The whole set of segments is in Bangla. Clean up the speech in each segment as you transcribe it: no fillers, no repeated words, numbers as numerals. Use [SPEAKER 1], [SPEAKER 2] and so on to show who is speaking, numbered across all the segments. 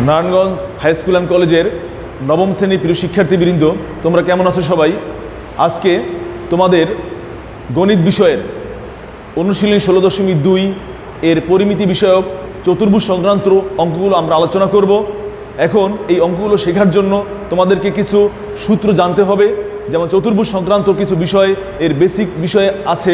[SPEAKER 1] নারায়ণগঞ্জ হাই স্কুল অ্যান্ড কলেজের নবম শ্রেণীর প্রিয় শিক্ষার্থীবৃন্দ, তোমরা কেমন আছো সবাই? আজকে তোমাদের গণিত বিষয়ের অনুশীলনী 16.2 এর পরিমিতি বিষয়ক চতুর্ভুজ সংক্রান্ত অঙ্কগুলো আমরা আলোচনা করব। এখন এই অঙ্কগুলো শেখার জন্য তোমাদেরকে কিছু সূত্র জানতে হবে। যেমন চতুর্ভুজ সংক্রান্ত কিছু বিষয় এর বেসিক বিষয় আছে,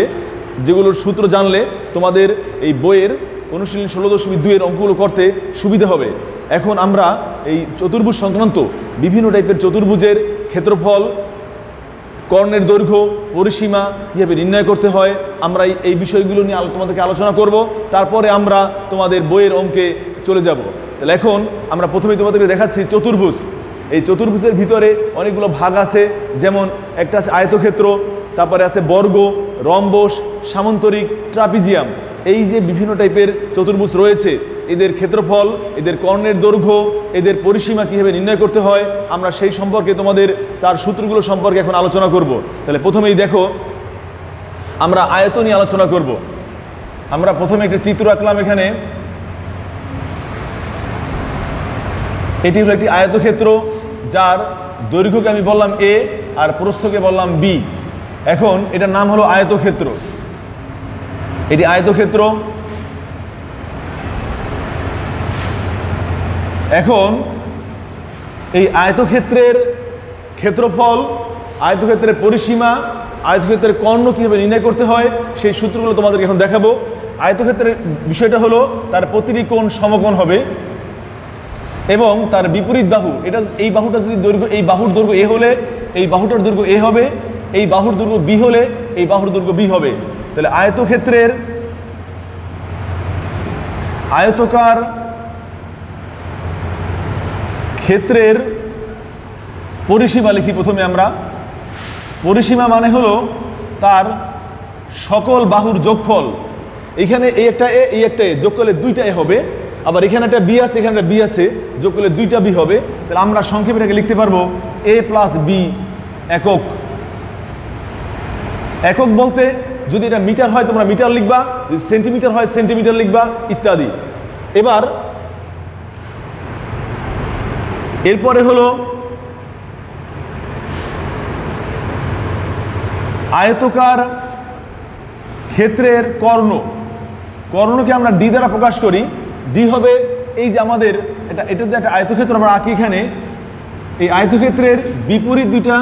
[SPEAKER 1] যেগুলোর সূত্র জানলে তোমাদের এই বইয়ের অনুশীলনী 16.2 এর অঙ্কগুলো করতে সুবিধা হবে। এখন আমরা এই চতুর্ভুজ সংক্রান্ত বিভিন্ন টাইপের চতুর্ভুজের ক্ষেত্রফল, কর্ণের দৈর্ঘ্য, পরিসীমা কীভাবে নির্ণয় করতে হয়, আমরা এই বিষয়গুলো নিয়ে তোমাদেরকে আলোচনা করব। তারপরে আমরা তোমাদের বইয়ের অঙ্কে চলে যাব। তাহলে এখন আমরা প্রথমেই তোমাদেরকে দেখাচ্ছি চতুর্ভুজ। এই চতুর্ভুজের ভিতরে অনেকগুলো ভাগ আছে, যেমন একটা আছে আয়তক্ষেত্র, তারপরে আছে বর্গ, রম্বস, সামান্তরিক, ট্রাপিজিয়াম। এই যে বিভিন্ন টাইপের চতুর্ভুজ রয়েছে, এদের ক্ষেত্রফল, এদের কর্ণের দৈর্ঘ্য, এদের পরিসীমা কীভাবে নির্ণয় করতে হয়, আমরা সেই সম্পর্কে তোমাদের তার সূত্রগুলো সম্পর্কে এখন আলোচনা করব। তাহলে প্রথমেই দেখো, আমরা আয়ত নিয়ে আলোচনা করব। আমরা প্রথমে একটা চিত্র আঁকলাম। এখানে এটি হলো একটি আয়তক্ষেত্র, যার দৈর্ঘ্যকে আমি বললাম এ আর প্রস্থকে বললাম বি। এখন এটার নাম হলো আয়তক্ষেত্র। এটি আয়তক্ষেত্র। এখন এই আয়তক্ষেত্রের ক্ষেত্রফল, আয়তক্ষেত্রের পরিসীমা, আয়তক্ষেত্রের কর্ণ কীভাবে নির্ণয় করতে হয়, সেই সূত্রগুলো তোমাদেরকে এখন দেখাবো। আয়তক্ষেত্রের বিষয়টা হলো তার প্রতিটি কোণ সমকোণ হবে এবং তার বিপরীত বাহু, এই বাহুটা যদি দৈর্ঘ্য, এই বাহুর দৈর্ঘ্য এ হলে এই বাহুটার দৈর্ঘ্য এ হবে, এই বাহুর দৈর্ঘ্য বি হলে এই বাহুর দৈর্ঘ্য বি হবে। তাহলে আয়তকার ক্ষেত্রের পরিসীমা লিখি প্রথমে আমরা। পরিসীমা মানে হলো তার সকল বাহুর যোগফল। এখানে এই একটা এ, এই একটা এ, যোগ করলে দুইটা এ হবে। আবার এখানে একটা বি আছে, এখানে একটা বি আছে, যোগ করলে দুইটা বি হবে। তাহলে আমরা সংক্ষেপে এটাকে লিখতে পারবো এ প্লাস বি একক। একক বলতে যদি এটা মিটার হয় তোমরা মিটার লিখবা, যদি সেন্টিমিটার হয় সেন্টিমিটার লিখবা, ইত্যাদি। এরপরে হলো আয়তকার ক্ষেত্রের কর্ণ। কর্ণকে আমরা ডি দ্বারা প্রকাশ করি। ডি হবে এই যে আমাদের এটা যে একটা আয়তক্ষেত্র আমরা আঁকি, এখানে এই আয়তক্ষেত্রের বিপরীত দুইটা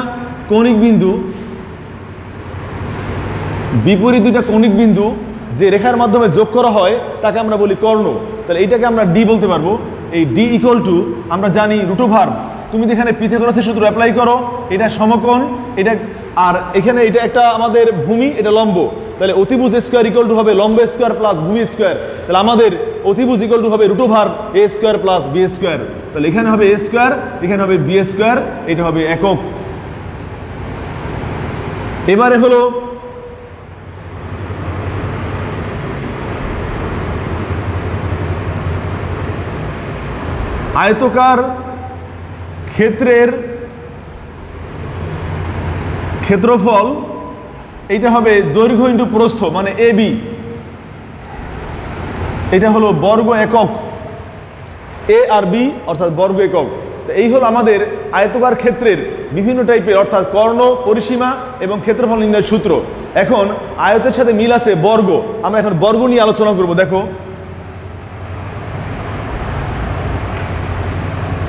[SPEAKER 1] কৌণিক বিন্দু যে রেখার মাধ্যমে যোগ করা হয় তাকে আমরা বলি কর্ণ। তাহলে এইটাকে আমরা ডি বলতে পারবো। এই ডি ইকুয়াল টু আমরা জানি √। তুমি এখানে পিথাগোরাসের সূত্র অ্যাপ্লাই করো, এটা সমকোণ, এটা আর এখানে এটা একটা আমাদের ভূমি, এটা লম্ব। তাহলে অতিভুজ স্কোয়ার ইকুয়াল টু হবে লম্ব স্কোয়ার প্লাস ভূমি স্কোয়ার। তাহলে আমাদের অতিভুজ ইকুয়াল টু হবে √, এ স্কোয়ার প্লাস বি স্কোয়ার। তাহলে এখানে হবে এ স্কোয়ার, এখানে হবে বি স্কোয়ার, এটা হবে একক। এবারে হলো আয়তকার ক্ষেত্রের ক্ষেত্রফল, এইটা হবে দৈর্ঘ্য ইন্টু প্রস্থ, মানে এ বি। এটা হলো বর্গ একক, এ আর বি অর্থাৎ বর্গ একক। এই হলো আমাদের আয়তকার ক্ষেত্রের বিভিন্ন টাইপের অর্থাৎ কর্ণ, পরিসীমা এবং ক্ষেত্রফল নির্ণয়ের সূত্র। এখন আয়তের সাথে মিল আছে বর্গ। আমরা এখন বর্গ নিয়ে আলোচনা করব। দেখো,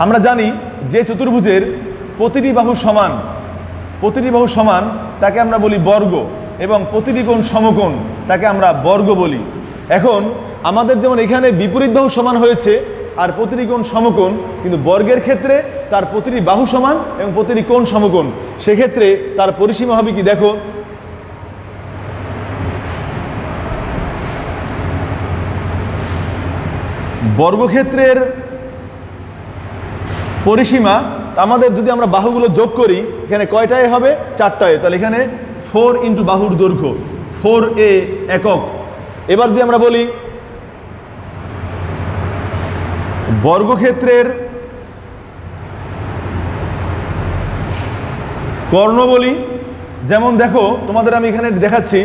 [SPEAKER 1] আমরা জানি যে চতুর্ভুজের প্রতিটি বাহু সমান তাকে আমরা বলি বর্গ, এবং প্রতিটি কোণ সমকোণ তাকে আমরা বর্গ বলি। এখন আমাদের যেমন এখানে বিপরীত বাহু সমান হয়েছে আর প্রতিটি কোণ সমকোণ, কিন্তু বর্গের ক্ষেত্রে তার প্রতিটি বাহু সমান এবং প্রতিটি কোণ সমকোণ। সেক্ষেত্রে তার পরিসীমা হবে কি? দেখো, বর্গক্ষেত্রের পরিসীমা আমাদের, যদি আমরা বাহুগুলো যোগ করি, এখানে কয়টা এ হবে? 4টা এ। তাহলে এখানে 4 ইন্টু বাহুর দৈর্ঘ্য, 4a একক। এবার যদি আমরা বলি বর্গক্ষেত্রের কর্ণ বলি, যেমন দেখো তোমাদের আমি এখানে দেখাচ্ছি,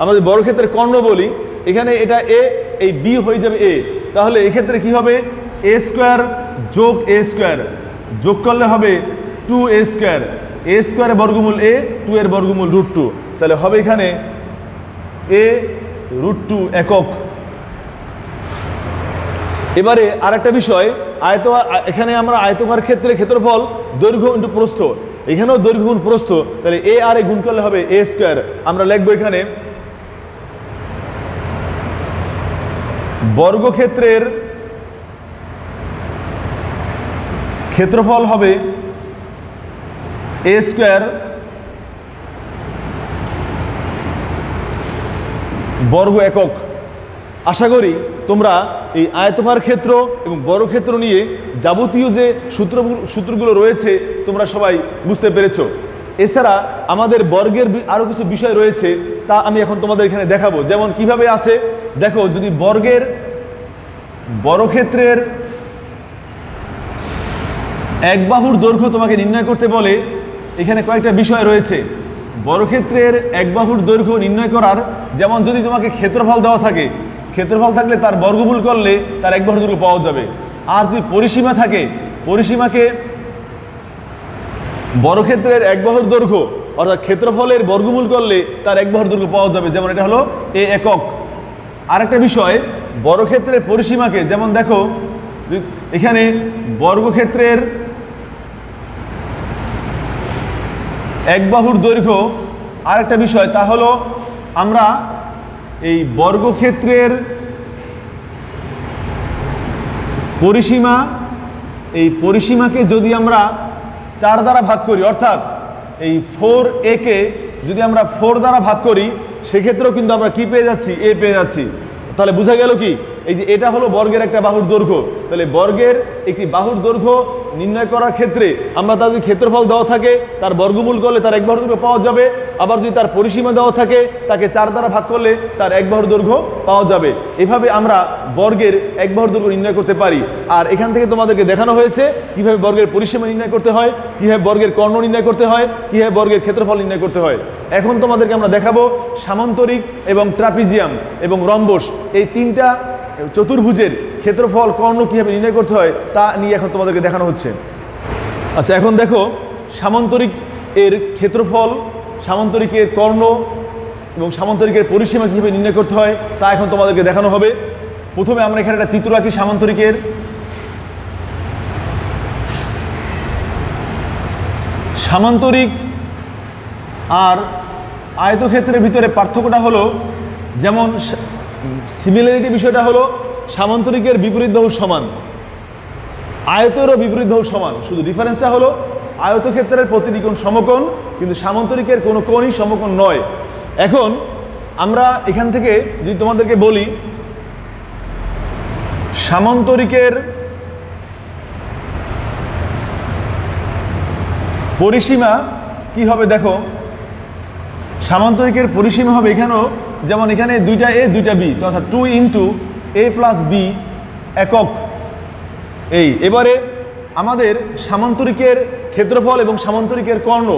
[SPEAKER 1] আমাদের বর্গক্ষেত্রের কর্ণ বলি, এখানে এটা এ, এই বি হয়ে যাবে এ। তাহলে এক্ষেত্রে কি হবে? এ স্কোয়ার যোগ এ স্কোয়ার, যোগ করলে হবে 2a স্কোয়ার, এ স্কোয়ারের বর্গমূল এ, 2 এর বর্গমূল √2, তাহলে হবে এখানে a √2 একক। এবারে আরেকটা বিষয়, এখানে আমরা আয়তকার ক্ষেত্রে ক্ষেত্রফল দৈর্ঘ্য ইন্টু প্রস্থ, এখানেও দৈর্ঘ্য গুণ প্রস্থ, তাহলে এ আর এ গুণ করলে হবে এ স্কোয়ার। আমরা লিখবো এখানে বর্গক্ষেত্রের ক্ষেত্রফল হবে এ স্কোয়ার বর্গ একক। আশা করি তোমরা এই আয়তকার ক্ষেত্র এবং বর্গক্ষেত্র নিয়ে যাবতীয় যে সূত্রগুলো রয়েছে তোমরা সবাই বুঝতে পেরেছো। এছাড়া আমাদের বর্গের আরো কিছু বিষয় রয়েছে, তা আমি এখন তোমাদের এখানে দেখাবো। যেমন কিভাবে আছে দেখো, যদি বর্গক্ষেত্রের এক বাহুর দৈর্ঘ্য তোমাকে নির্ণয় করতে বলে, এখানে কয়েকটা বিষয় রয়েছে। বর্গক্ষেত্রের এক বাহুর দৈর্ঘ্য নির্ণয় করার, যেমন যদি তোমাকে ক্ষেত্রফল দেওয়া থাকে, ক্ষেত্রফল থাকলে তার বর্গমূল করলে তার এক বাহুর দৈর্ঘ্য পাওয়া যাবে। আর যদি পরিসীমা থাকে, পরিসীমাকে বর্গক্ষেত্রের এক বাহুর দৈর্ঘ্য অর্থাৎ ক্ষেত্রফলের বর্গমূল করলে তার এক বাহুর দৈর্ঘ্য পাওয়া যাবে, যেমন এটা হলো এ একক। আরেকটা বিষয়, বর্গক্ষেত্রের পরিসীমাকে, যেমন দেখো এখানে বর্গক্ষেত্রের এক বাহুর দৈর্ঘ্য, আরেকটা বিষয় তা হলো আমরা এই বর্গক্ষেত্রের পরিসীমা, এই পরিসীমাকে যদি আমরা 4 দ্বারা ভাগ করি, অর্থাৎ এই 4a কে যদি আমরা 4 দ্বারা ভাগ করি, সেক্ষেত্রেও কিন্তু আমরা কি পেয়ে যাচ্ছি, এ পেয়ে যাচ্ছি। তাহলে বোঝা গেল কি, এই যে এটা হলো বর্গের একটা বাহুর দৈর্ঘ্য। তাহলে বর্গের একটি বাহুর দৈর্ঘ্য নির্ণয় করার ক্ষেত্রে আমরা তার যদি ক্ষেত্রফল দেওয়া থাকে তার বর্গমূল করলে তার এক বাহুর দৈর্ঘ্য পাওয়া যাবে, আবার যদি তার পরিসীমা দেওয়া থাকে তাকে 4 দ্বারা ভাগ করলে তার এক বাহুর দৈর্ঘ্য পাওয়া যাবে। এভাবে আমরা বর্গের এক বাহুর দৈর্ঘ্য নির্ণয় করতে পারি। আর এখান থেকে তোমাদেরকে দেখানো হয়েছে কিভাবে বর্গের পরিসীমা নির্ণয় করতে হয়, কিভাবে বর্গের কর্ণ নির্ণয় করতে হয়, কিভাবে বর্গের ক্ষেত্রফল নির্ণয় করতে হয়। এখন তোমাদেরকে আমরা দেখাবো সামান্তরিক এবং ট্রাপিজিয়াম এবং রম্বস, এই তিনটা চতুর্ভুজের ক্ষেত্রফল কর্ণ কিভাবে নির্ণয় করতে হয় তা নিয়ে এখন তোমাদেরকে দেখানো হচ্ছে। আচ্ছা, এখন দেখো সামান্তরিক এর ক্ষেত্রফল, সামান্তরিকের কর্ণ এবং সামান্তরিকের পরিসীমা কিভাবে নির্ণয় করতে হয় তা এখন তোমাদেরকে দেখানো হবে। প্রথমে আমরা এখানে একটা চিত্র আঁকি সামান্তরিকের। সামান্তরিক আর আয়তক্ষেত্রের ভিতরে পার্থক্যটা হলো, যেমন সিমিলারিটি বিষয়টা হলো সামান্তরিকের বিপরীত বাহু সমান, আয়তেরও বিপরীত বাহু সমান, শুধু ডিফারেন্সটা হলো আয়তক্ষেত্রের প্রতিটি কোণ সমকোণ, কিন্তু সামান্তরিকের কোনো কোণই সমকোণ নয়। এখন আমরা এখান থেকে যদি তোমাদেরকে বলি সামান্তরিকের পরিসীমা কি হবে, দেখো সামান্তরিকের পরিসীমা হবে এখানেও, যেমন এখানে 2টা a 2টা b, অর্থাৎ 2 × a + b একক। এবারে আমাদের সামান্তরিকের ক্ষেত্রফল এবং সামান্তরিকের কর্ণ,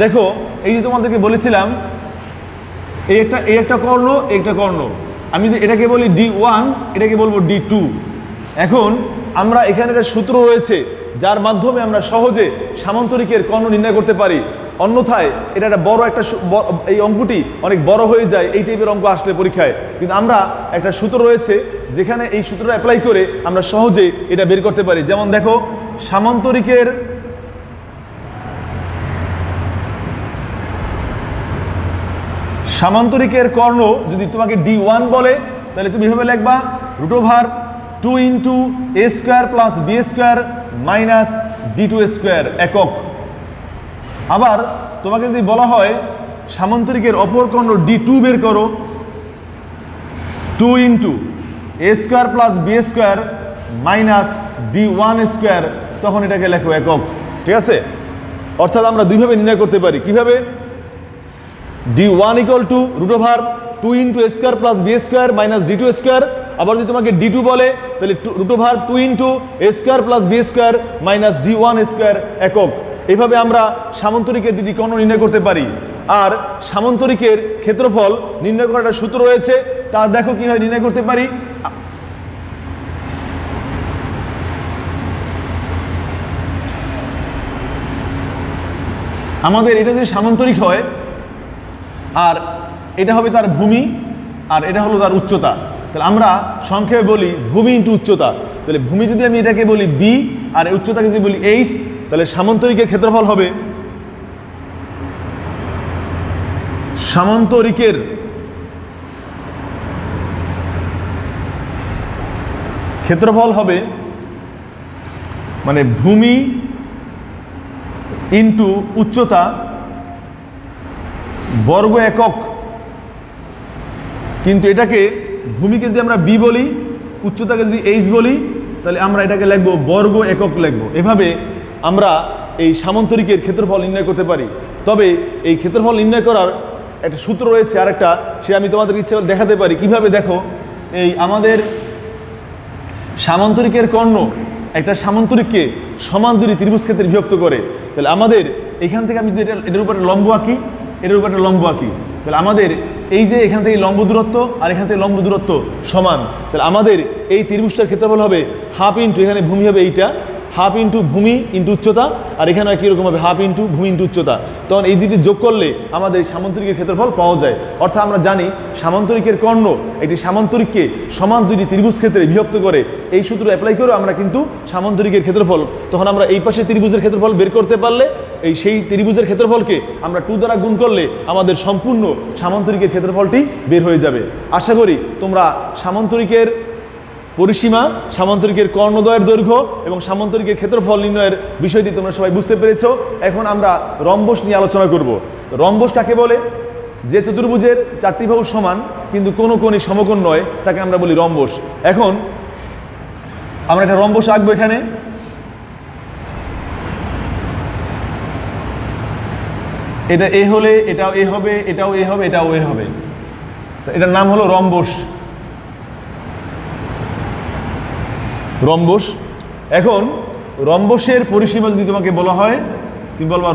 [SPEAKER 1] দেখো এই যে তোমাদেরকে বলেছিলাম এই একটা কর্ণ, একটা কর্ণ, আমি যদি এটাকে বলি D1, এটাকে বলবো D2। এখন আমরা এখানে একটা সূত্র রয়েছে যার মাধ্যমে আমরা সহজে সামান্তরিকের কর্ণ নির্ণয় করতে পারি। অন্যথায় এটা একটা বড় একটা, এই অঙ্কটি অনেক বড় হয়ে যায় এই টাইপের অঙ্ক আসলে পরীক্ষায়, কিন্তু আমরা একটা সূত্র রয়েছে যেখানে এই সূত্রটা অ্যাপ্লাই করে আমরা সহজে এটা বের করতে পারি। যেমন দেখো সামান্তরিকের কর্ণ যদি তোমাকে D1 বলে, তাহলে তুমি এভাবে লিখবা √2 × a² + b² - d2² একক। আবার তোমাকে যদি বলা হয় সামান্তরিকের অপর কর্ণ D2 বের করো, 2 × a² + b² - d1², তখন এটাকে লেখো একক। ঠিক আছে, অর্থাৎ আমরা দুইভাবে নির্ণয় করতে পারি। কিভাবে? D1 = √2 × a² + b² - d2²। আবার যদি তোমাকে D2 বলে তাহলে √2 × a² + b² - d1² একক। এইভাবে আমরা সামান্তরিকের দুটি কর্ণ নির্ণয় করতে পারি। আর সামান্তরিকের ক্ষেত্রফল নির্ণয় করার একটা সূত্র রয়েছে, তা দেখো কিভাবে নির্ণয় করতে পারি। আমাদের এটা যদি সামান্তরিক হয় আর এটা হবে তার ভূমি আর এটা হলো তার উচ্চতা, তাহলে আমরা সংক্ষেপে বলি ভূমি ইন্টু উচ্চতা। তাহলে ভূমি যদি আমি এটাকে বলি বি আর উচ্চতাকে যদি বলি এইচ, তাহলে সামান্তরিকের ক্ষেত্রফল হবে সামান্তরিকের ক্ষেত্রফল হবে মানে ভূমি ইন্টু উচ্চতা বর্গ একক, কিন্তু এটাকে ভূমিকে যদি আমরা বি বলি, উচ্চতাকে যদি এইচ বলি, তাহলে আমরা এটাকে লিখবো বর্গ একক লিখবো। এভাবে আমরা এই সামান্তরিকের ক্ষেত্রফল নির্ণয় করতে পারি। তবে এই ক্ষেত্রফল নির্ণয় করার একটা সূত্র রয়েছে আরেকটা, সে আমি তোমাদের ইচ্ছে দেখাতে পারি কিভাবে। দেখো, এই আমাদের সামান্তরিকের কর্ণ একটা সামান্তরিককে সমান দুটি ত্রিভুজ ক্ষেত্রে বিভক্ত করে। তাহলে আমাদের এখান থেকে আমি যদি এটার উপরে লম্ব আঁকি, এটার উপরে একটা লম্ব আঁকি, তাহলে আমাদের এই যে এখান থেকে লম্ব দূরত্ব আর এখান থেকে লম্ব দূরত্ব সমান, তাহলে আমাদের এই ত্রিভুজটার ক্ষেত্রফল হবে হাফ ইন্টু, এখানে ভূমি হবে এইটা, হাফ ইন্টু ভূমি ইন্টু উচ্চতা, আর এখানে কীরকম হবে হাফ ইন্টু ভূমি ইন্টু উচ্চতা। তখন এই দুটি যোগ করলে আমাদের সামান্তরিকের ক্ষেত্রফল পাওয়া যায়। অর্থাৎ আমরা জানি সামান্তরিকের কর্ণ একটি সামান্তরিককে সমান দুটি ত্রিভুজ ক্ষেত্রে বিভক্ত করে। এই সূত্র অ্যাপ্লাই করে আমরা কিন্তু সামান্তরিকের ক্ষেত্রফল, তখন আমরা এই পাশে ত্রিভুজের ক্ষেত্রফল বের করতে পারলে সেই ত্রিভুজের ক্ষেত্রফলকে আমরা 2 দ্বারা গুণ করলে আমাদের সম্পূর্ণ সামান্তরিকের ক্ষেত্রফলটি বের হয়ে যাবে। আশা করি তোমরা সামান্তরিকের পরিসীমা, সামান্তরিকের কর্ণদ্বয়ের দৈর্ঘ্য এবং সামান্তরিকের ক্ষেত্রফল নির্ণয়ের বিষয়টি তোমরা সবাই বুঝতে পেরেছো। এখন আমরা রম্বস নিয়ে আলোচনা করব। রম্বস কাকে বলে? যে চতুর্ভুজের 4টি বাহু সমান কিন্তু কোনো কোণই সমকোণ নয়, তাকে আমরা বলি রম্বস। এখন আমরা একটা রম্বস আঁকবো। এখানে এটা এ হলে এটাও এ হবে, এটাও এ হবে, এটাও এ হবে, এটার নাম হলো রম্বস। রম্বস। এখন রম্বসের পরিসীমা যদি তোমাকে বলা হয়, তুমি বলবা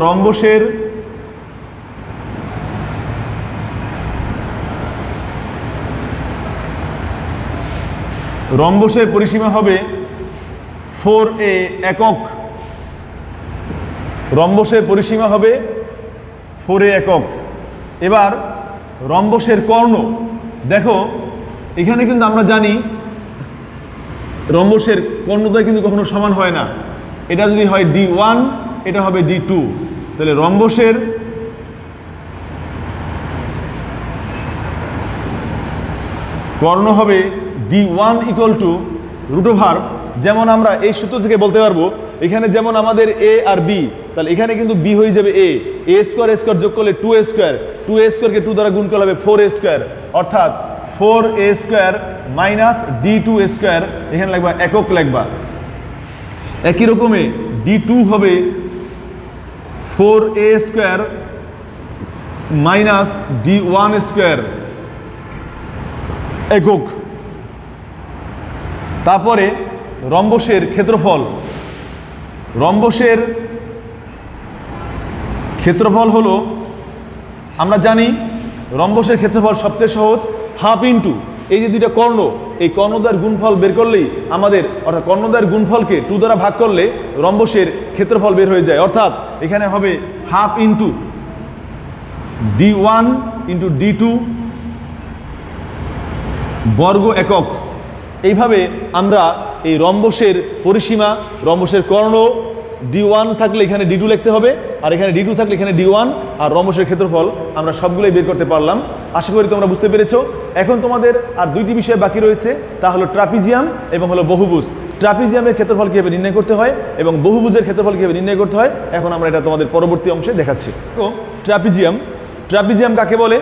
[SPEAKER 1] রম্বসের পরিসীমা হবে 4a একক। রম্বসের পরিসীমা হবে 4a একক। এবার রম্বসের কর্ণ দেখো, এখানে কিন্তু আমরা জানি রম্বসের কর্ণদ্বয় কিন্তু কখনো সমান হয় না। এটা যদি হয় D1, এটা হবে D2, তাহলে রম্বসের কর্ণ হবে D1 ইকুয়াল টু √, যেমন আমরা এই সূত্র থেকে বলতে পারবো, এখানে যেমন আমাদের A আর B, তাহলে এখানে কিন্তু B হয়ে যাবে a স্কোয়ার যোগ করলে 2a স্কোয়ার, 2a স্কোয়ারকে 2 দ্বারা গুণ করলে হবে 4a স্কোয়ার, অর্থাৎ 4a square minus D2 square, এখানে লাগবা একক লাগবা। একই রকমে D2 হবে 4a square minus D1 square একক। তারপরে রম্বসের ক্ষেত্রফল, রম্বসের ক্ষেত্রফল হলো, আমরা জানি রম্বসের ক্ষেত্রফল সবচেয়ে সহজ, হাফ ইন্টু এই যে দুইটা কর্ণ, এই কর্ণদ্বয়ের গুণফল বের করলেই আমাদের, অর্থাৎ কর্ণদ্বয়ের গুণফলকে 2 দ্বারা ভাগ করলে রম্বসের ক্ষেত্রফল বের হয়ে যায়। অর্থাৎ এখানে হবে half into D1 into D2 বর্গ একক। এইভাবে আমরা এই রম্বসের পরিসীমা, রম্বসের কর্ণ D1 থাকলে এখানে D2 লিখতে হবে, আর এখানে D2 থাকলে এখানে D1, আর রম্বসের ক্ষেত্রফল আমরা সবগুলোই বের করতে পারলাম। আশা করি তোমরা বুঝতে পেরেছো। এখন তোমাদের আর 2টি বিষয় বাকি রয়েছে, তা হলো ট্রাপিজিয়াম এবং হলো বহুভুজ। ট্রাপিজিয়ামের ক্ষেত্রফল কীভাবে নির্ণয় করতে হয় এবং বহুভুজের ক্ষেত্রফল কীভাবে নির্ণয় করতে হয়, এখন আমরা এটা তোমাদের পরবর্তী অংশে দেখাচ্ছি। তো ট্রাপিজিয়াম কাকে বলে?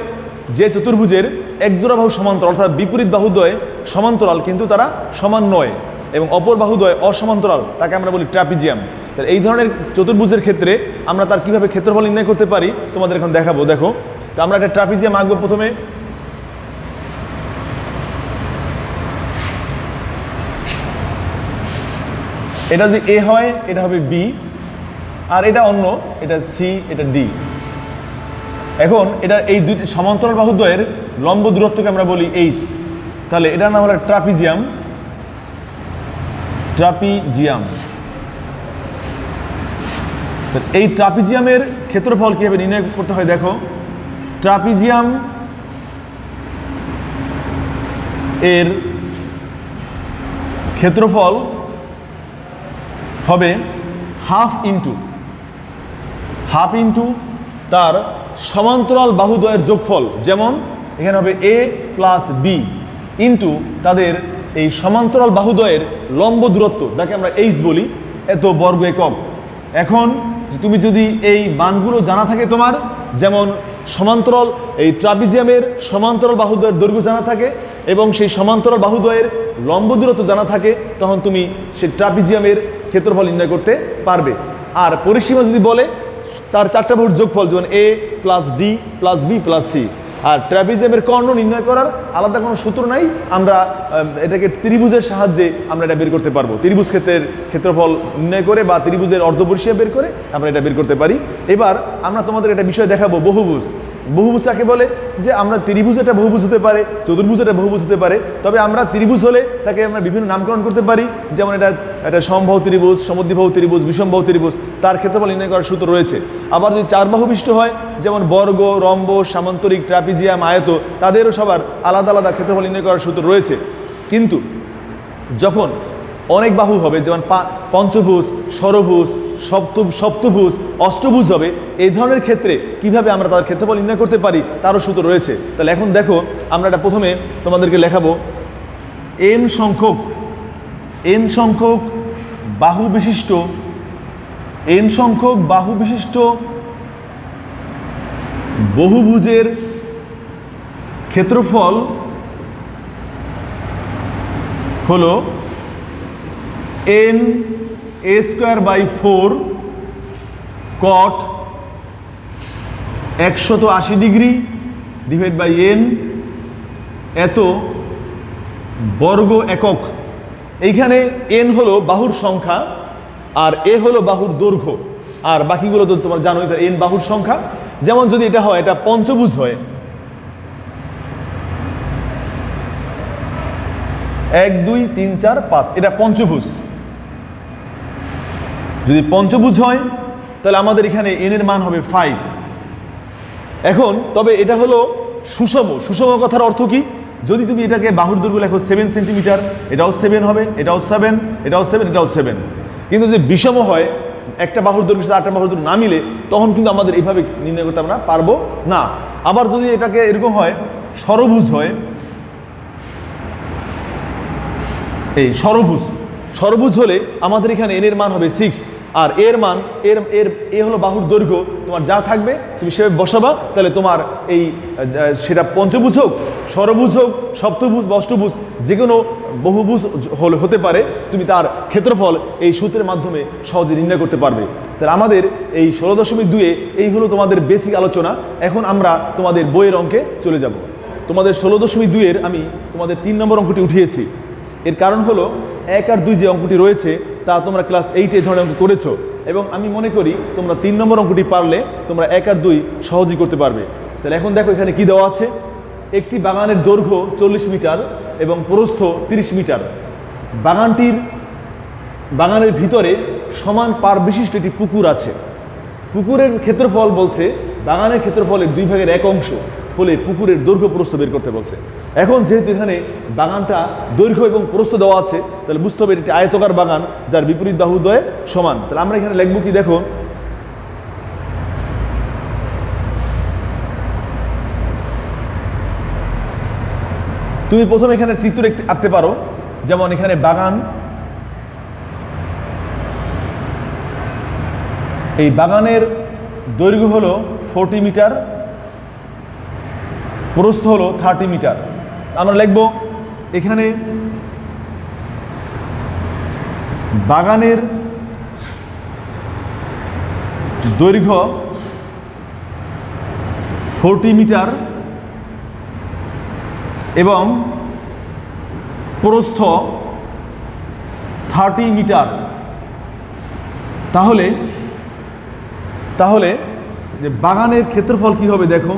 [SPEAKER 1] যে চতুর্ভুজের একজোড়া বাহু সমান্তরাল, অর্থাৎ বিপরীত বাহুদ্বয় সমান্তরাল কিন্তু তারা সমান নয়, এবং অপর বাহুদ্বয় অসমান্তরাল, তাকে আমরা বলি ট্রাপিজিয়াম। তাহলে এই ধরনের চতুর্ভুজের ক্ষেত্রে আমরা তার কিভাবে ক্ষেত্রফল নির্ণয় করতে পারি তোমাদের এখন দেখাবো। দেখো, তো আমরা একটা ট্রাপিজিয়াম আঁকবো। প্রথমে এটা যদি এ হয়, এটা হবে বি, আর এটা অন্য, এটা সি, এটা ডি। এখন এটা এই দুইটি সমান্তরাল বাহুদ্বয়ের লম্ব দূরত্বকে আমরা বলি এইচ। তাহলে এটার নাম হলো ট্রাপিজিয়াম। এই ট্রাপিজিয়ামের ক্ষেত্রফল কীভাবে নির্ণয় করতে হয় দেখো। ট্রাপিজিয়াম এর ক্ষেত্রফল হবে হাফ ইন্টু তার সমান্তরাল বাহুদ্বয়ের যোগফল, যেমন এখানে হবে a প্লাস বি ইন্টু তাদের এই সমান্তরাল বাহুদ্বয়ের লম্ব দূরত্ব, যাকে আমরা h বলি, এত বর্গ একক। এখন তুমি যদি এই মানগুলো জানা থাকে তোমার, যেমন সমান্তরাল এই ট্রাপিজিয়ামের সমান্তরাল বাহুদ্বয়ের দৈর্ঘ্য জানা থাকে এবং সেই সমান্তরাল বাহুদ্বয়ের লম্ব দূরত্ব জানা থাকে, তখন তুমি সেই ট্রাপিজিয়ামের ক্ষেত্রফল নির্ণয় করতে পারবে। আর পরিসীমা যদি বলে তার চারটা বাহুর যোগফল, যেমন a plus D plus B plus C. আর ট্রাপিজিয়ামের কর্ণ নির্ণয় করার আলাদা কোনো সূত্র নাই, আমরা এটাকে ত্রিভুজের সাহায্যে আমরা এটা বের করতে পারবো। ত্রিভুজ ক্ষেত্রফল নির্ণয় করে বা ত্রিভুজের অর্ধপরিসীমা বের করে আমরা এটা বের করতে পারি। এবার আমরা তোমাদের একটা বিষয় দেখাবো, বহুভুজ। বহুভুজ কাকে বলে? যে আমরা ত্রিভুজ এটা বহুভুজ হতে পারে, চতুর্ভুজ এটা বহুভুজ হতে পারে, তবে আমরা ত্রিভুজ হলে তাকে আমরা বিভিন্ন নামকরণ করতে পারি, যেমন এটা সমবাহু ত্রিভুজ, সমদ্বিবাহু ত্রিভুজ, বিষমবাহু ত্রিভুজ, তার ক্ষেত্রফল নির্ণয় করার সূত্র রয়েছে। আবার যদি চারবাহু বিশিষ্ট হয়, যেমন বর্গ, রম্ব, সামান্তরিক, ট্রাপিজিয়াম, আয়ত, তাদেরও সবার আলাদা আলাদা ক্ষেত্রফল নির্ণয় করার সূত্র রয়েছে। কিন্তু যখন অনেক বাহু হবে, যেমন পঞ্চভুজ, ষড়ভুজ, সপ্তভুজ, অষ্টভুজ হবে, এই ধরনের ক্ষেত্রে কিভাবে আমরা তার ক্ষেত্রফল নির্ণয় করতে পারি তারও সূত্র রয়েছে। তাহলে এখন দেখো, আমরা এটা প্রথমে তোমাদেরকে লেখাবো। n সংখ্যক বাহু বিশিষ্ট বহুভুজের ক্ষেত্রফল হলো n a²/4 cot 180 degree divide by n এত বর্গ একক। এইখানে n হলো বাহুর সংখ্যা আর a হলো বাহুর দৈর্ঘ্য, আর বাকিগুলো তো তোমার জানোই, n বাহুর সংখ্যা। যেমন যদি এটা হয়, এটা পঞ্চভুজ হয়, 1 2 3 4 5, এটা পঞ্চভুজ। যদি পঞ্চভুজ হয় তাহলে আমাদের এখানে n এর মান হবে 5। এখন তবে এটা হলো সুষম কথার অর্থ কি? যদি তুমি এটাকে বাহুর দৈর্ঘ্য লেখো 7 সেন্টিমিটার, এটাও 7 হবে, এটাও 7, এটাও 7, এটাও 7। কিন্তু যদি বিষম হয়, একটা বাহুর দৈর্ঘ্যের সাথে আরেকটা বাহুর দৈর্ঘ্য না মিলে, তখন কিন্তু আমাদের এইভাবে নির্ণয় করতে আমরা পারবো না। আবার যদি এটাকে এরকম হয়, ষড়ভুজ হয়, এই ষড়ভুজ হলে আমাদের এখানে n এর মান হবে 6, আর এর মান এ হলো বাহুর দৈর্ঘ্য, তোমার যা থাকবে তুমি সেভাবে বসাবা। তাহলে তোমার এই সেটা পঞ্চভুজ হোক, ষড়ভুজ হোক, সপ্তভুজ বা অষ্টভুজ, যে কোনো বহুভুজ হতে পারে, তুমি তার ক্ষেত্রফল এই সূত্রের মাধ্যমে সহজে নির্ণয় করতে পারবে। তাহলে আমাদের এই 16.2 এই হলো তোমাদের বেসিক আলোচনা। এখন আমরা তোমাদের বইয়ের অঙ্কে চলে যাব। তোমাদের 16.2 আমি তোমাদের 3 নম্বর অঙ্কটি উঠিয়েছি। এর কারণ হলো 1 আর 2 যে অঙ্কটি রয়েছে তা তোমরা ক্লাস 8 এই ধরনের অঙ্ক করেছো, এবং আমি মনে করি তোমরা 3 নম্বর অঙ্কটি পারলে তোমরা 1 আর 2 সহজেই করতে পারবে। তাহলে এখন দেখো এখানে কি দেওয়া আছে। একটি বাগানের দৈর্ঘ্য 40 মিটার এবং প্রস্থ 30 মিটার। বাগানের ভিতরে সমান পার বিশিষ্ট একটি পুকুর আছে। পুকুরের ক্ষেত্রফল বলছে বাগানের ক্ষেত্রফলের 2/1 অংশ হলে পুকুরের দৈর্ঘ্য প্রস্থ বের করতে বলছে। এখন যেহেতু এখানে বাগানটা দৈর্ঘ্য এবং প্রস্থ দেওয়া আছে, তাহলে বুঝতে হবে এটি আয়তকার বাগান যার বিপরীত বাহুদ্বয় সমান। তাহলে আমরা এখানে লিখব কি দেখো, তুমি প্রথমে এখানে চিত্র আঁকতে পারো। যেমন এখানে বাগান, এই বাগানের দৈর্ঘ্য হলো 40 মিটার, প্রস্থ হলো 30 মিটার। আমরা লিখব এখানে বাগানের দৈর্ঘ্য 40 মিটার এবং প্রস্থ 30 মিটার। তাহলে যে বাগানের ক্ষেত্রফল কি হবে দেখো,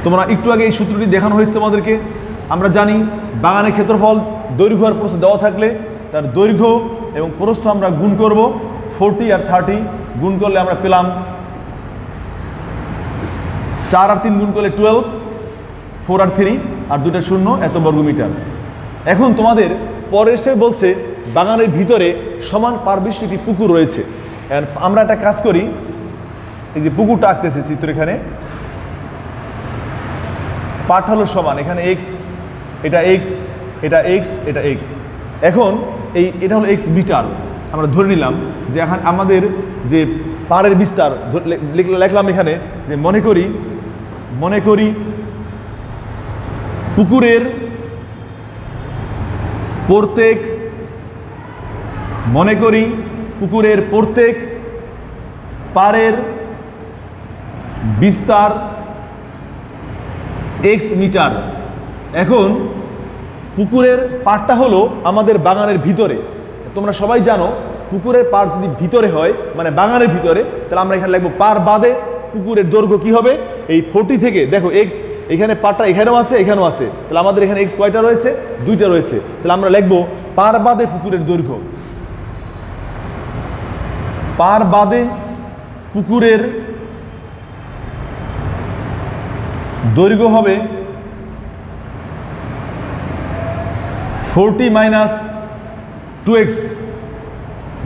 [SPEAKER 1] তোমরা একটু আগে এই সূত্রটি দেখানো হয়েছে তোমাদেরকে। আমরা জানি বাগানের ক্ষেত্রফল দৈর্ঘ্য আর প্রস্থ দেওয়া থাকলে তার দৈর্ঘ্য এবং প্রস্থ আমরা গুণ করব 40 আর 30, গুণ করলে আমরা পেলাম 4 আর 3 গুণ করলে 12, 4 আর 3 আর 2টা 0 এত বর্গমিটার। এখন তোমাদের পরের স্টেপ বলছে বাগানের ভিতরে সমান পারবিষ্ট একটি পুকুর রয়েছে। আমরা একটা কাজ করি, এই যে পুকুরটা আঁকতেছে চিত্র, এখানে পাঠ হলো সমান, এখানে এক্স, এটা এক্স, এটা এক্স, এটা এক্স। এখন এটা হলো এক্স মিটার। আমরা ধরে নিলাম যে এখন আমাদের যে পাড়ের বিস্তার লিখলাম এখানে যে মনে করি পুকুরের প্রত্যেক পাড়ের বিস্তার এক্স মিটার। এখন পুকুরের পাড়টা হলো আমাদের বাগানের ভিতরে। তোমরা সবাই জানো পুকুরের পাড় যদি ভিতরে হয় মানে বাগানের ভিতরে, তাহলে আমরা এখানে লিখবো পাড় বাদে পুকুরের দৈর্ঘ্য কি হবে, এই 40 থেকে দেখো এক্স, এখানে পাড়টা এখানেও আছে এখানেও আছে, তাহলে আমাদের এখানে এক্স কয়টা রয়েছে, 2টা রয়েছে। তাহলে আমরা লিখবো পাড় বাদে পুকুরের দৈর্ঘ্য, পাড় বাদে পুকুরের দৈর্ঘ্য হবে 40 মাইনাস 2x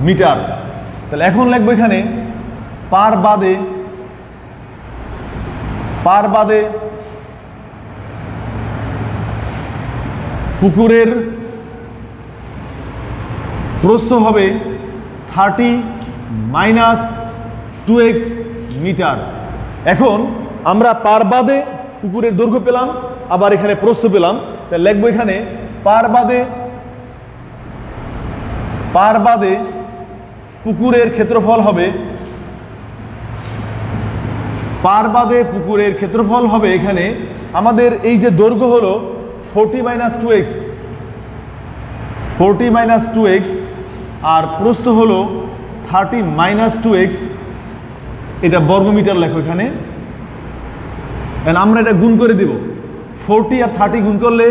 [SPEAKER 1] মিটার। তাহলে এখন লিখবো এখানে পাড় বাদে পুকুরের প্রস্থ হবে 30 মাইনাস 2x মিটার। এখন আমরা পাড় বাদে পুকুরের দৈর্ঘ্য পেলাম, আবার এখানে প্রস্থ পেলাম, তাহলে লিখবো এখানে পাড় বাদে পুকুরের ক্ষেত্রফল হবে এখানে আমাদের এই যে দৈর্ঘ্য হলো 40 মাইনাস 2x আর প্রস্থ হলো 30 মাইনাস 2x, এটা বর্গমিটার লেখো এখানে। আমরা এটা গুণ করে দিব, 40 আর 30 গুণ করলে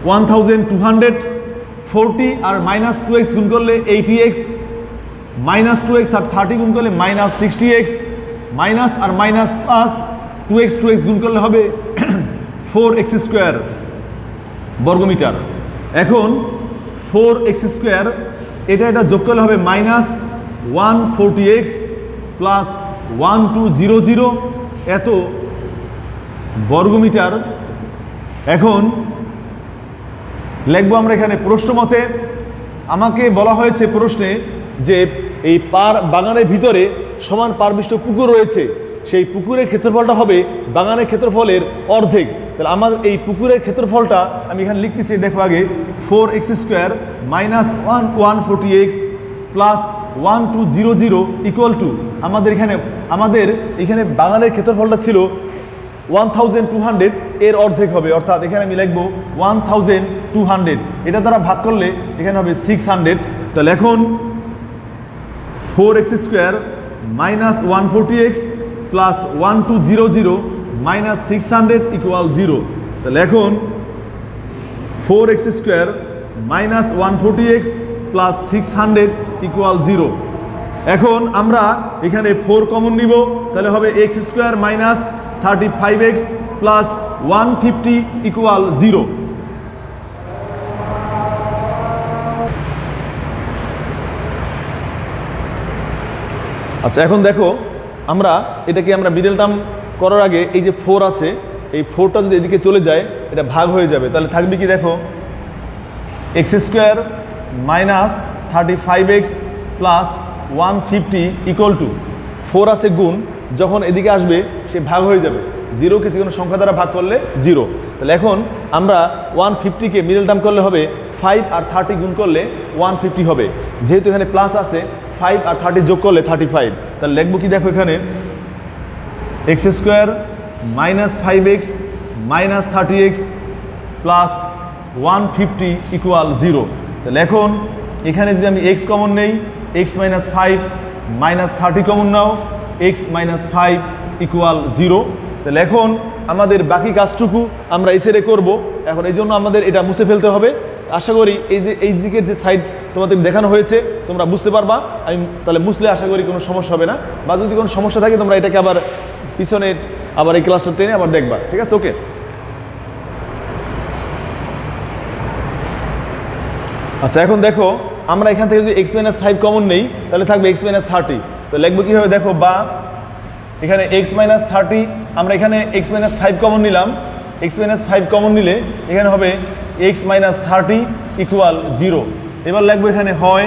[SPEAKER 1] 1200, 40 আর মাইনাস 2x গুণ করলে 80x, মাইনাস 2x আর 30 গুণ করলে মাইনাস 60x, মাইনাস আর মাইনাস প্লাস 2x গুণ করলে হবে 4x স্কোয়ার বর্গমিটার। এখন 4x স্কোয়ার এটা যোগ করলে হবে মাইনাস 140x প্লাস 1200 এত বর্গমিটার। এখন লিখবো আমরা এখানে প্রশ্ন মতে আমাকে বলা হয়েছে প্রশ্নে যে এই বাগানের ভিতরে সমান পারবিষ্ট পুকুর রয়েছে, সেই পুকুরের ক্ষেত্রফলটা হবে বাগানের ক্ষেত্রফলের অর্ধেক। তাহলে আমার এই পুকুরের ক্ষেত্রফলটা আমি এখানে লিখতেছি, দেখো আগে 4x square minus 140x plus 1200 equal to আমাদের এখানে বাগানের ক্ষেত্রফলটা ছিল 1200, এর অর্ধেক হবে, অর্থাৎ এখানে আমি লিখবো 1200, এটা দ্বারা ভাগ করলে এখানে হবে 600। তাহলে এখন 4x square minus 140x plus 1200 minus 600 equal 0। তাহলে এখন 4x square minus 140x plus 600 equal 0। এখন আমরা এখানে 4 কমন নিব, তাহলে হবে x square minus 35x plus 150 equal 0। আচ্ছা, এখন দেখো এটাকে আমরা মিডল টার্ম করার আগে এই যে 4 আছে, এই 4টা যদি এদিকে চলে যায় এটা ভাগ হয়ে যাবে, তাহলে থাকবে কি দেখো x square minus 35x plus 150 equal to 4 আছে গুণ, যখন এদিকে আসবে সে ভাগ হয়ে যাবে, 0কে যে কোনো সংখ্যা দ্বারা ভাগ করলে 0। তাহলে এখন আমরা 150কে মিডল টার্ম করলে হবে 5 আর 30 গুণ করলে 150 হবে, যেহেতু এখানে প্লাস আছে 5 আর 30 যোগ করলে 35। তাহলে লিখবো কি দেখো এখানে x square minus 5x minus 30x plus 150 equal 0। তাহলে এখন এখানে যদি আমি x কমন নেই, x মাইনাস 5 মাইনাস 30 কমন নাও, x মাইনাস 5 ইকুয়াল 0। তাহলে এখন আমাদের বাকি কাজটুকু আমরা এই সাইডে করবো। এখন এই জন্য আমাদের এটা মুছে ফেলতে হবে। আশা করি এই দিকের যে সাইড তোমাদের দেখানো হয়েছে, তোমরা বুঝতে পারবা। আমি তাহলে বুঝলে আশা করি কোনো সমস্যা হবে না, বা যদি কোনো সমস্যা থাকে তোমরা এটাকে আবার পিছনে আবার এই ক্লাসটা টেনে আবার দেখবা, ঠিক আছে? ওকে, আচ্ছা এখন দেখো আমরা এখান থেকে যদি x-5 কমন নেই তাহলে থাকবে x-30। তো লিখবো কীভাবে দেখো, বা এখানে x-30, আমরা এখানে x-5 কমন নিলাম, x-5 কমন নিলে এখানে হবে x-30 ইকুয়াল 0। এবার লিখবো এখানে হয়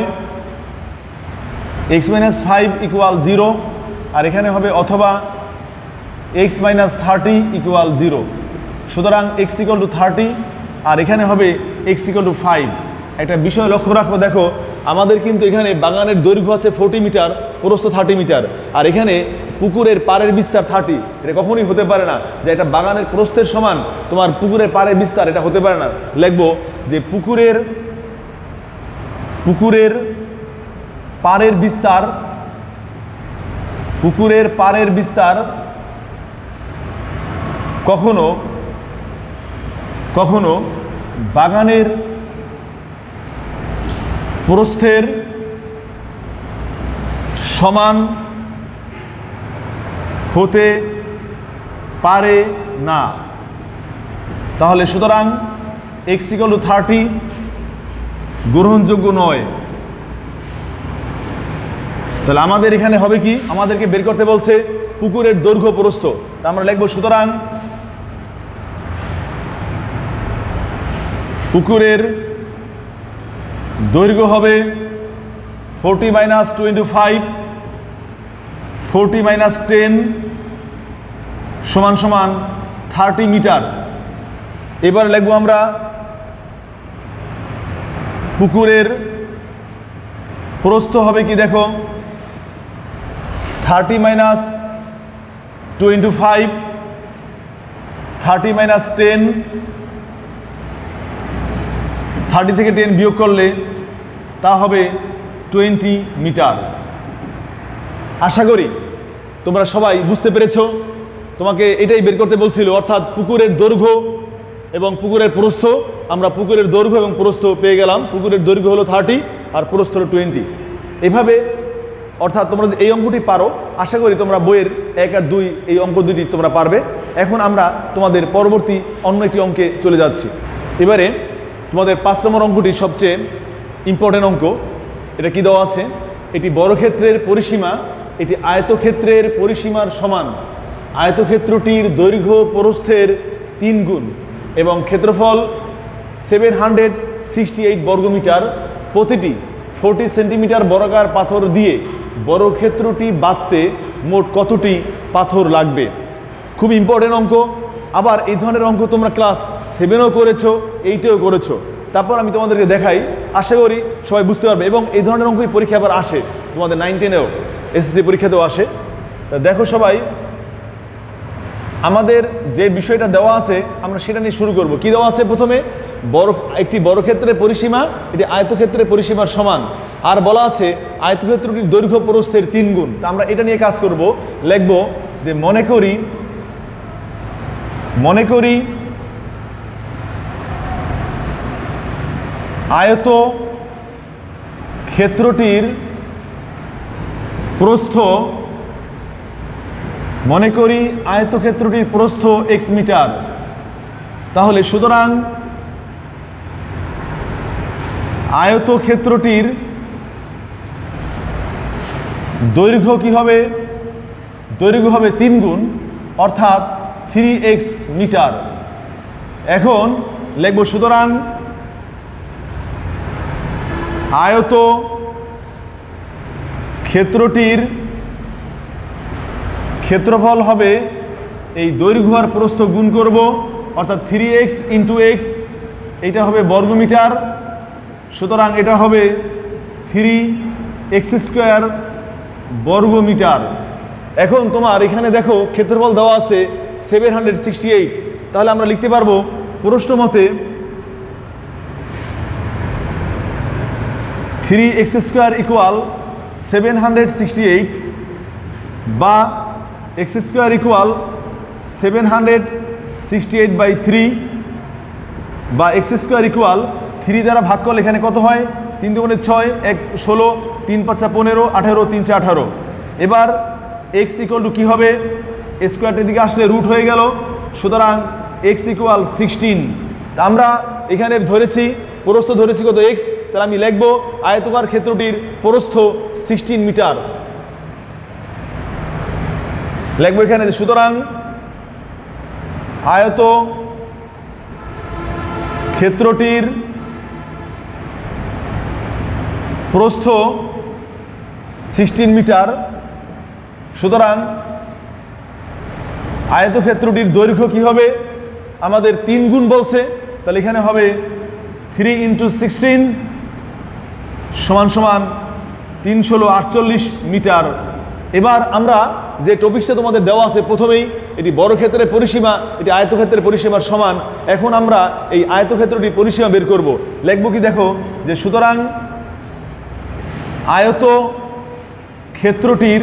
[SPEAKER 1] x-5 ইকুয়াল 0, আর এখানে হবে অথবা x-30 ইকুয়াল 0। সুতরাং x ইকুয়াল টু 30 আর এখানে হবে x ইকুয়াল টু 5। একটা বিষয় লক্ষ্য রাখো, দেখো আমাদের কিন্তু এখানে বাগানের দৈর্ঘ্য আছে 40 মিটার, প্রস্থ 30 মিটার, আর এখানে পুকুরের পাড়ের বিস্তার 30। এটা কখনোই হতে পারে না যে এটা বাগানের প্রস্থের সমান তোমার পুকুরের পাড়ের বিস্তার, এটা হতে পারে না। লিখবো যে পুকুরের পাড়ের বিস্তার কখনো বাগানের প্রস্থের সমান হতে পারে না। তাহলে সুতরাং x ইকুয়াল টু 30 গ্রহণযোগ্য নয়। তাহলে আমাদের এখানে হবে কি, আমাদেরকে বের করতে বলছে পুকুরের দৈর্ঘ্য প্রস্থ। তা আমরা লিখব সুতরাং পুকুরের দৈর্ঘ্য হবে 40 - 2 × 5, 40 - 10 সমান 30 মিটার। এবার লিখবো আমরা পুকুরের প্রস্থ হবে কি, দেখো 30 - 2 × 5, 30 - 10, 30 থেকে 10 বিয়োগ করলে তা হবে 20 মিটার। আশা করি তোমরা সবাই বুঝতে পেরেছো। তোমাকে এটাই বের করতে বলছিল, অর্থাৎ পুকুরের দৈর্ঘ্য এবং পুকুরের প্রস্থ। আমরা পুকুরের দৈর্ঘ্য এবং প্রস্থ পেয়ে গেলাম। পুকুরের দৈর্ঘ্য হলো 30 আর প্রস্থ হলো 20। এভাবে অর্থাৎ তোমরা যদি এই অঙ্কটি পারো, আশা করি তোমরা বইয়ের 1 আর 2 এই অঙ্ক দুটি তোমরা পারবে। এখন আমরা তোমাদের পরবর্তী অন্য একটি অঙ্কে চলে যাচ্ছি। এবারে তোমাদের 5 নম্বর অঙ্কটি সবচেয়ে ইম্পর্টেন্ট অঙ্ক। এটা কি দেওয়া আছে, এটি বর্গক্ষেত্রের পরিসীমা, এটি আয়তক্ষেত্রের পরিসীমার সমান। আয়তক্ষেত্রটির দৈর্ঘ্য প্রস্থের 3 গুণ এবং ক্ষেত্রফল 768 বর্গমিটার। প্রতিটি 40 সেন্টিমিটার বর্গাকার পাথর দিয়ে বর্গক্ষেত্রটি বাঁধতে মোট কতটি পাথর লাগবে? খুব ইম্পর্টেন্ট অঙ্ক। আবার এই ধরনের অঙ্ক তোমরা ক্লাস 7-ও করেছো, 8-এও করেছো। তারপর আমি তোমাদেরকে দেখাই, আশা করি সবাই বুঝতে পারবে। এবং এই ধরনের অঙ্কই পরীক্ষা আবার আসে তোমাদের 9-10-এও, এসএসসি পরীক্ষাতেও আসে। তা দেখো সবাই, আমাদের যে বিষয়টা দেওয়া আছে আমরা সেটা নিয়ে শুরু করব। কি দেওয়া আছে? প্রথমে একটি বর্গক্ষেত্রের পরিসীমা, এটি আয়তক্ষেত্রের পরিসীমার সমান, আর বলা আছে আয়তক্ষেত্রটির দৈর্ঘ্য প্রস্থের 3 গুণ। তা আমরা এটা নিয়ে কাজ করব। লিখব যে মনে করি আয়ত ক্ষেত্রটির প্রস্থ, মনে করি আয়তক্ষেত্রটির প্রস্থ x মিটার। তাহলে সুতরাং আয়তক্ষেত্রটির দৈর্ঘ্য কি হবে? দৈর্ঘ্য হবে 3 গুণ, অর্থাৎ 3x মিটার। এখন লিখব সুতরাং আয়ত ক্ষেত্রটির ক্ষেত্রফল হবে এই দৈর্ঘ্য আর প্রস্থ গুণ করব, অর্থাৎ 3x × x, এটা হবে বর্গমিটার। সুতরাং এটা হবে 3x² বর্গমিটার। এখন তোমার এখানে দেখো ক্ষেত্রফল দেওয়া আছে 768। তাহলে আমরা লিখতে পারবো প্রশ্ন মতে 3x² ইকুয়াল 768, বা x² ইকুয়াল 768/3, বা x² ইকুয়াল 3 দ্বারা ভাগ করলে এখানে কত হয়? 3 দুগুণে 6, 1 16, 3 5 15, 18, 3 4 18। এবার x ইকুয়াল টু কী হবে, স্কোয়ারটির দিকে আসলে রুট হয়ে গেল, সুতরাং x ইকুয়াল 16। তা আমরা এখানে ধরেছি প্রস্থ ধরেছি কত x, তাহলে আমি লিখব আয়তকার ক্ষেত্রটির প্রস্থ 16 মিটার। লিখব এখানে যে সুতরাং আয়ত ক্ষেত্রটির প্রস্থ 16 মিটার, সুতরাং আয়তক্ষেত্রটির দৈর্ঘ্য কি হবে, আমাদের 3 গুণ বলছে, তাহলে এখানে হবে 3 × 16 সমান সমান 3 × 48 মিটার। এবার আমরা যে টপিকসটা তোমাদের দেওয়া আছে প্রথমেই, এটি বর্গক্ষেত্রের পরিসীমা, এটি আয়তক্ষেত্রের পরিসীমার সমান। এখন আমরা এই আয়তক্ষেত্রটির পরিসীমা বের করব। লিখব কি দেখো, যে সুতরাং আয়ত ক্ষেত্রটির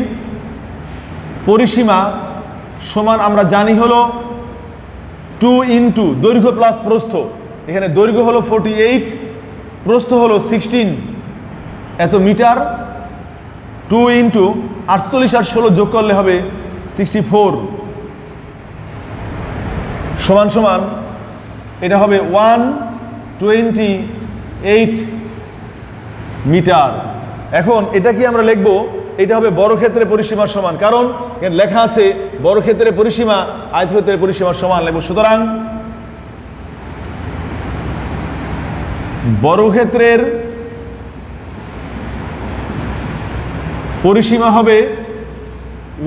[SPEAKER 1] পরিসীমা সমান আমরা জানি হলো 2 × দৈর্ঘ্য প্লাস প্রস্থ। এখানে দৈর্ঘ্য হলো 48, প্রস্থ হলো 16 এত মিটার, 2 × 48 আর 16 যোগ করলে হবে 64 সমান সমান এটা হবে 128 মিটার। এখন এটা কি আমরা লিখব, এটা হবে বর্গক্ষেত্রের পরিসীমার সমান, কারণ এখানে লেখা আছে বর্গক্ষেত্রের পরিসীমা আয়তক্ষেত্রের পরিসীমার সমান। লিখব সুতরাং বর্গক্ষেত্রের পরিসীমা হবে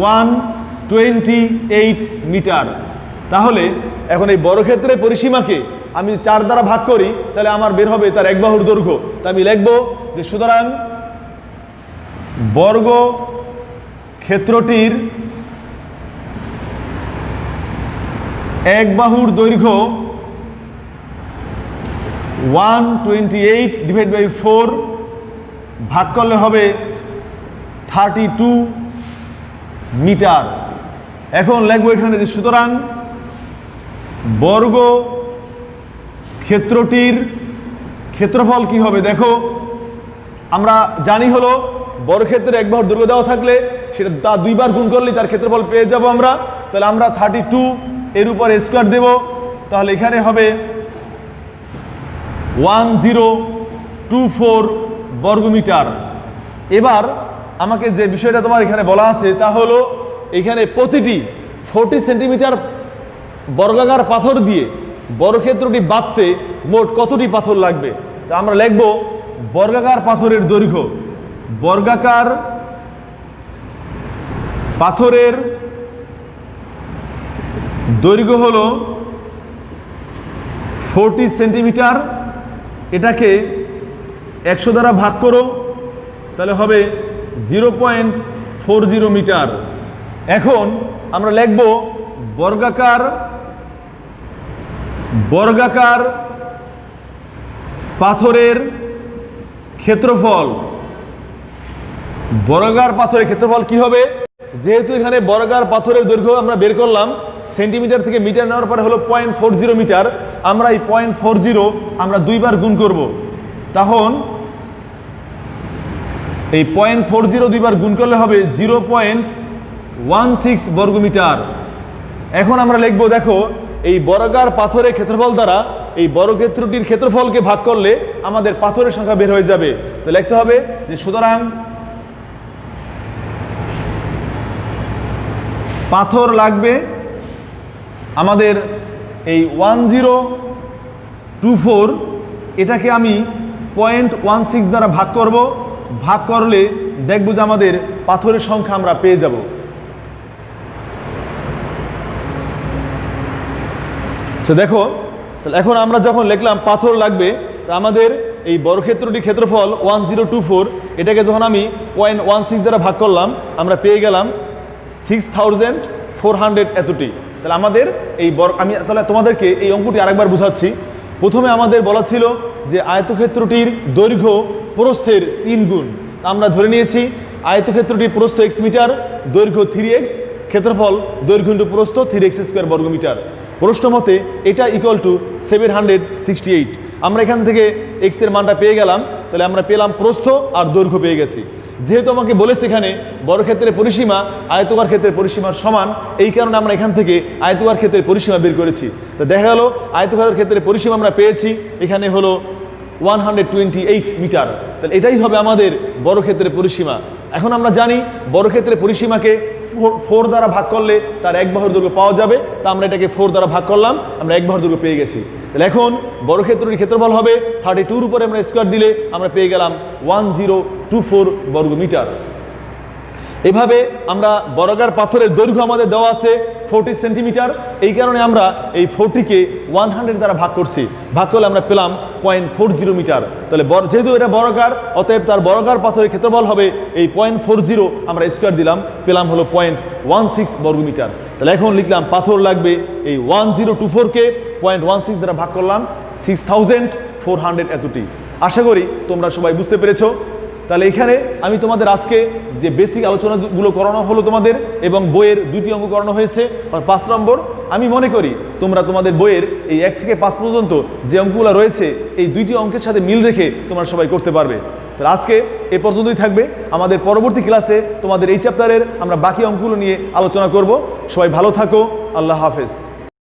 [SPEAKER 1] 128 মিটার। তাহলে এখন এই বর্গক্ষেত্রের পরিসীমাকে আমি 4 দ্বারা ভাগ করি, তাহলে আমার বের হবে তার 1 বাহুর দৈর্ঘ্য। তা আমি লিখব যে সুতরাং বর্গ ক্ষেত্রটির 1 বাহুর দৈর্ঘ্য 128/4 ভাগ করলে হবে 32 মিটার। এখন লিখবো এখানে যে সুতরাং বর্গ ক্ষেত্রটির ক্ষেত্রফল কি হবে, দেখো আমরা জানি হলো বর্গক্ষেত্রের 1 বাহুর দৈর্ঘ্য দেওয়া থাকলে সেটা তা 2 বার গুণ করলে তার ক্ষেত্রফল পেয়ে যাব আমরা। তাহলে আমরা 32 এর উপর স্কোয়ার দেব, তাহলে এখানে হবে 1024 বর্গমিটার। এবার আমাকে যে বিষয়টা তোমার এখানে বলা আছে তা হলো এখানে প্রতিটি 40 সেন্টিমিটার বর্গাকার পাথর দিয়ে বর্গক্ষেত্রটি বাঁধতে মোট কতটি পাথর লাগবে। তা আমরা লিখব বর্গাকার পাথরের দৈর্ঘ্য, বর্গাকার পাথরের দৈর্ঘ্য হলো 40 সেন্টিমিটার, এটাকে 100 দ্বারা ভাগ করো, তাহলে হবে 0.40 মিটার। এখন আমরা লিখব বর্গাকার পাথরের ক্ষেত্রফল। বর্গাকার পাথরের ক্ষেত্রফল কি হবে, যেহেতু এখানে বর্গাকার পাথরের দৈর্ঘ্য আমরা বের করলাম, সেন্টিমিটার থেকে মিটার নেওয়ার পরে হলো 0.40 মিটার, আমরা এই 0.40 আমরা 2 বার গুণ করব, তখন এই 0.40 2 বার গুণ করলে হবে 0.16 বর্গমিটার। এখন আমরা লিখব দেখো এই বর্গাকার পাথরের ক্ষেত্রফল দ্বারা এই বর্গক্ষেত্রটির ক্ষেত্রফলকে ভাগ করলে আমাদের পাথরের সংখ্যা বের হয়ে যাবে। তো লিখতে হবে যে সুতরাং পাথর লাগবে আমাদের এই 1024, এটাকে আমি 0.16 দ্বারা ভাগ করব, ভাগ করলে দেখব যে আমাদের পাথরের সংখ্যা আমরা পেয়ে যাব। দেখো তাহলে এখন আমরা যখন লিখলাম পাথর লাগবে, তা আমাদের এই বর্গক্ষেত্রটির ক্ষেত্রফল 1024, এটাকে যখন আমি 0.16 দ্বারা ভাগ করলাম আমরা পেয়ে গেলাম 6400 এতটি। তাহলে আমাদের এই আমি তাহলে তোমাদেরকে এই অঙ্কটি আরেকবার বোঝাচ্ছি। প্রথমে আমাদের বলা ছিল যে আয়তক্ষেত্রটির দৈর্ঘ্য প্রস্থের 3 গুণ। আমরা ধরে নিয়েছি আয়তক্ষেত্রটির প্রস্থ x মিটার, দৈর্ঘ্য 3x, ক্ষেত্রফল দৈর্ঘ্য × প্রস্থ 3x² বর্গমিটার। প্রশ্ন মতে এটা ইকুয়াল টু 768। আমরা এখান থেকে x এর মানটা পেয়ে গেলাম, তাহলে আমরা পেলাম প্রস্থ আর দৈর্ঘ্য পেয়ে গেছি। যেহেতু আমাকে বলেছে এখানে বর্গক্ষেত্রের পরিসীমা আয়তকার ক্ষেত্রের পরিসীমার সমান, এই কারণে আমরা এখান থেকে আয়তকার ক্ষেত্রের পরিসীমা বের করেছি। তো দেখা গেল আয়তকার ক্ষেত্রের পরিসীমা আমরা পেয়েছি, এখানে হলো 128 মিটার। তাহলে এটাই হবে আমাদের বর্গক্ষেত্রের পরিসীমা। এখন আমরা জানি বর্গক্ষেত্রের পরিসীমাকে 4 দ্বারা ভাগ করলে তার 1 বাহুর দৈর্ঘ্য পাওয়া যাবে। তা আমরা এটাকে 4 দ্বারা ভাগ করলাম, আমরা 1 বাহুর দৈর্ঘ্য পেয়ে গেছি। তাহলে এখন বর্গক্ষেত্রের ক্ষেত্রফল হবে 32 উপরে আমরা স্কোয়ার দিলে আমরা পেয়ে গেলাম 1024 বর্গ মিটার। এভাবে আমরা বর্গাকার পাথরের দৈর্ঘ্য আমাদের দেওয়া আছে 40 সেন্টিমিটার। এই কারণে আমরা এই 40কে 100 দ্বারা ভাগ করছি, ভাগ করলে আমরা পেলাম 0.40 মিটার। তাহলে যেহেতু এটা বর্গাকার, অতএব তার বর্গাকার পাথরের ক্ষেত্রফল হবে এই 0.40, আমরা স্কোয়ার দিলাম, পেলাম হলো 0.16 বর্গ মিটার। তাহলে এখন লিখলাম পাথর লাগবে এই 1024কে 0.16 দ্বারা ভাগ করলাম 6400 এতটি। আশা করি তোমরা সবাই বুঝতে পেরেছো। তাহলে এখানে আমি তোমাদের আজকে যে বেসিক আলোচনাগুলো করানো হলো তোমাদের, এবং বইয়ের 2টি অঙ্ক করানো হয়েছে, আর 5 নম্বর। আমি মনে করি তোমরা তোমাদের বইয়ের এই 1 থেকে 5 পর্যন্ত যে অঙ্কগুলো রয়েছে এই 2টি অঙ্কের সাথে মিল রেখে তোমরা সবাই করতে পারবে। তাহলে আজকে এ পর্যন্তই থাকবে। আমাদের পরবর্তী ক্লাসে তোমাদের এই চ্যাপ্টারের আমরা বাকি অঙ্কগুলো নিয়ে আলোচনা করব। সবাই ভালো থাকো, আল্লাহ হাফেজ।